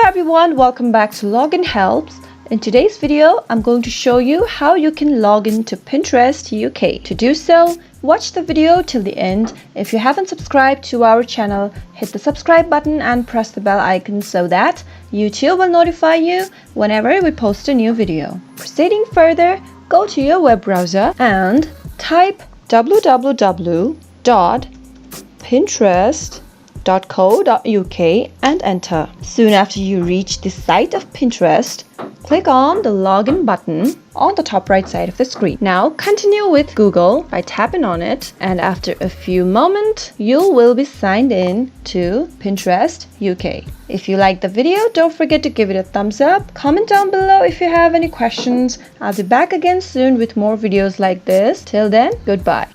everyone, welcome back to Login Helps. In today's video, I'm going to show you how you can log in to Pinterest UK. To do so, watch the video till the end. If you haven't subscribed to our channel, hit the subscribe button and press the bell icon so that YouTube will notify you whenever we post a new video. Proceeding further, go to your web browser and type www.pinterest.co.uk and enter. Soon after you reach the site of Pinterest, click on the login button on the top right side of the screen. Now continue with Google by tapping on it, and after a few moments you will be signed in to Pinterest UK. If you like the video, don't forget to give it a thumbs up. Comment down below if you have any questions. I'll be back again soon with more videos like this. Till then, goodbye.